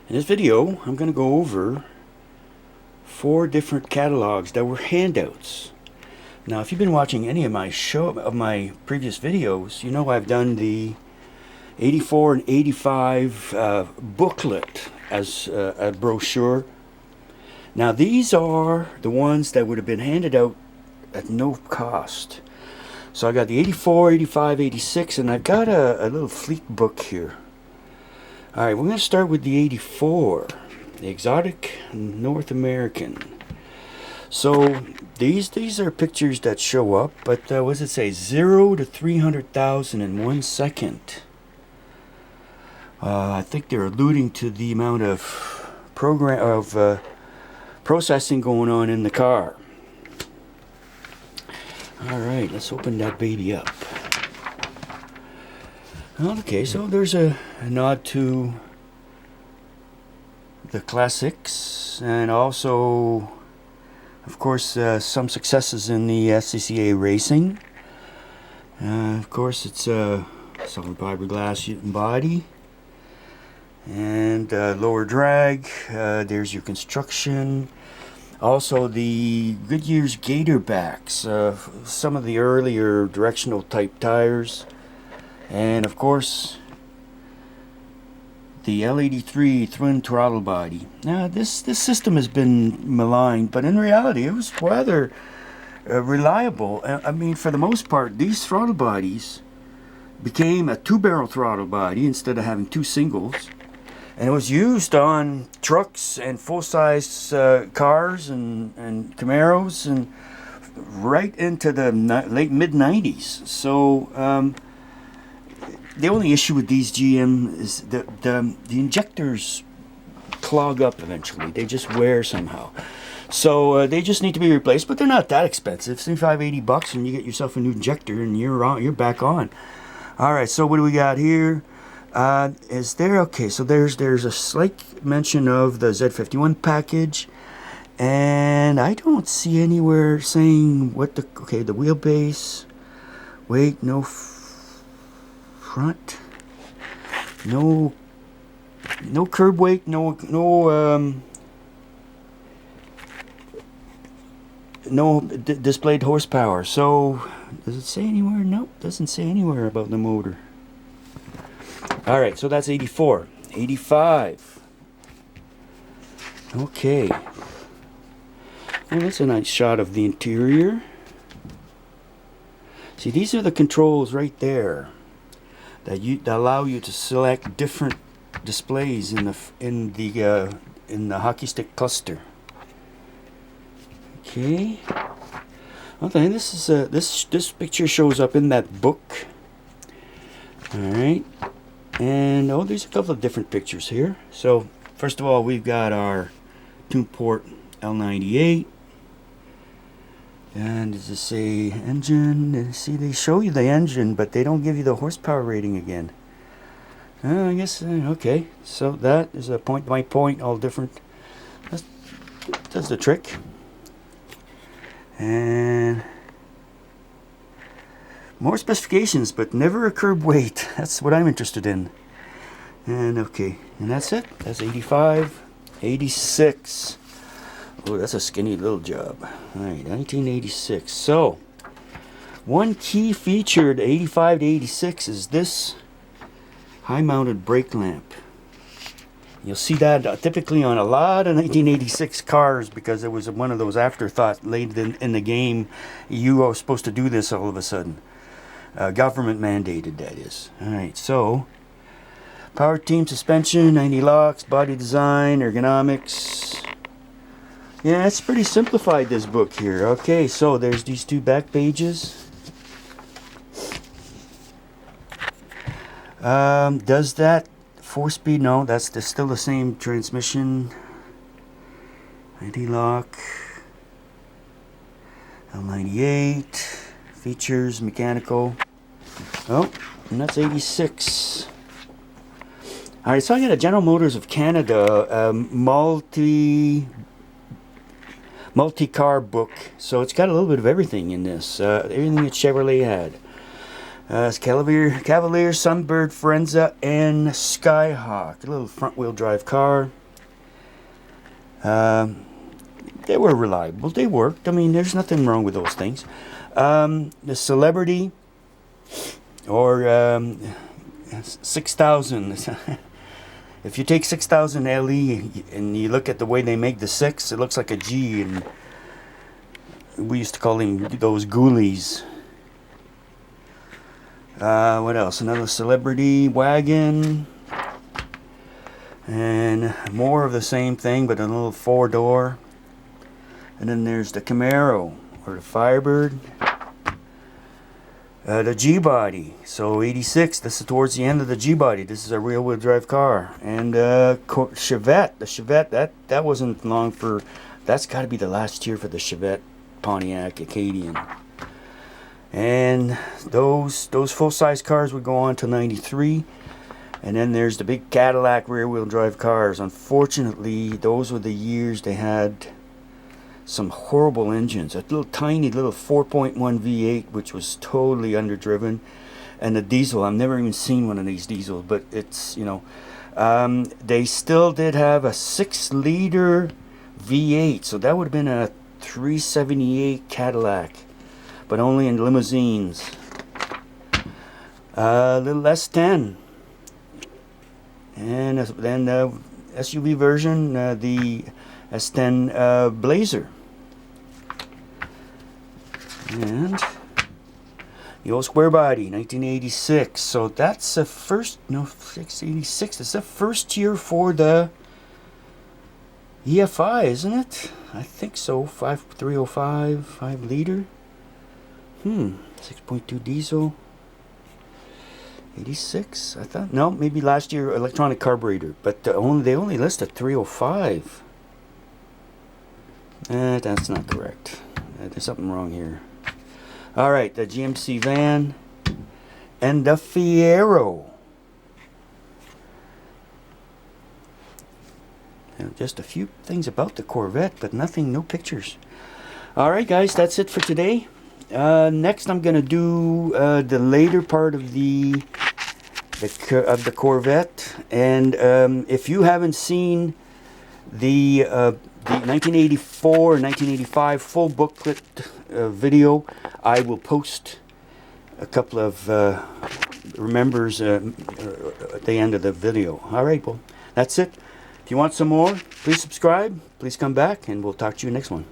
In this video, I'm going to go over 4 different catalogs that were handouts. Now, if you've been watching any of my previous videos, you know I've done the 84 and 85 booklet as a brochure. Now, these are the ones that would have been handed out at no cost. So I got the 84, 85, 86, and I've got a little fleet book here. Alright, we're going to start with the 84, the exotic North American. So these are pictures that show up, but what does it say? 0 to 300,000 in 1 second. I think they're alluding to the amount of processing going on in the car. Alright, let's open that baby up. Okay, so there's a nod to the classics, and also, of course, some successes in the SCCA racing. Of course, it's a solid fiberglass body and lower drag. There's your construction. Also, the Goodyear's Gator backs, some of the earlier directional type tires. And of course, the L83 twin throttle body. Now, this system has been maligned, but in reality, it was rather reliable. I mean, for the most part, these throttle bodies became a 2-barrel throttle body instead of having 2 singles. And it was used on trucks and full-size cars and Camaros and right into the late mid-90s. So, the only issue with these GM is the injectors clog up eventually. They just wear somehow. So they just need to be replaced, but they're not that expensive. $75-80 and you get yourself a new injector and you're back on. All right, so what do we got here? Is there, okay, so there's a slight mention of the Z51 package, and I don't see anywhere saying what the wheelbase, weight, no front, no curb weight, no displayed horsepower. So does it say anywhere? Nope, doesn't say anywhere about the motor. All right, so that's 84. 85. Okay, well, that's a nice shot of the interior. See, these are the controls right there that allow you to select different displays in the hockey stick cluster. Okay. Okay, this is this picture shows up in that book. All right, and there's a couple of different pictures here. So first of all, we've got our two-port L98. And does it say engine? See, they show you the engine, but they don't give you the horsepower rating again. I guess, okay. So that is a point by point, all different. That's the trick. And more specifications, but never a curb weight. That's what I'm interested in. And okay, and that's it. That's 85, 86. Oh, that's a skinny little job. Alright, 1986. So, one key featured 85 to 86 is this high-mounted brake lamp. You'll see that typically on a lot of 1986 cars because it was one of those afterthoughts late in the game. You are supposed to do this all of a sudden. Government mandated, that is. Alright, so power team suspension, 90 locks, body design, ergonomics. Yeah, it's pretty simplified, this book here. Okay, so there's these 2 back pages. Does that 4-speed? No, that's still the same transmission. anti-lock. L98. Features, mechanical. Oh, and that's 86. Alright, so I got a General Motors of Canada multi-car book. So it's got a little bit of everything in this. Everything that Chevrolet had. It's Cavalier, Sunbird, Forenza, and Skyhawk. A little front-wheel drive car. They were reliable. They worked. I mean, there's nothing wrong with those things. The Celebrity, or 6000. If you take 6000 LE and you look at the way they make the 6, it looks like a G, and we used to call them those ghoulies. What else? Another Celebrity wagon, and more of the same thing, but a little 4-door. And then there's the Camaro, or the Firebird. The G-body, so 86, this is towards the end of the G-body. This is a rear-wheel drive car. And Chevette, the Chevette, that wasn't long for, that's got to be the last year for the Chevette Pontiac Acadian. And those full-size cars would go on to 93. And then there's the big Cadillac rear-wheel drive cars. Unfortunately, those were the years they had some horrible engines. A little tiny little 4.1 V8, which was totally underdriven, and the diesel, I've never even seen one of these diesels, but it's, you know, they still did have a 6-liter V8, so that would have been a 378 Cadillac, but only in limousines. Little S10, and then the SUV version, the S10 Blazer. And the old square body, 1986. So that's the first, no, 686. It's the first year for the EFI, isn't it? I think so. 305, 5-liter. 6.2 diesel. 86. I thought, no, maybe last year electronic carburetor, but they only listed 305. That's not correct. There's something wrong here. Alright, the GMC van and the Fiero. Now, just a few things about the Corvette, but nothing, no pictures. Alright guys, that's it for today. Next I'm going to do the later part of the Corvette. And if you haven't seen the 1984 and 1985 full booklet video, I will post a couple of remembers at the end of the video. Alright, well, that's it. If you want some more, please subscribe, please come back, and we'll talk to you next one.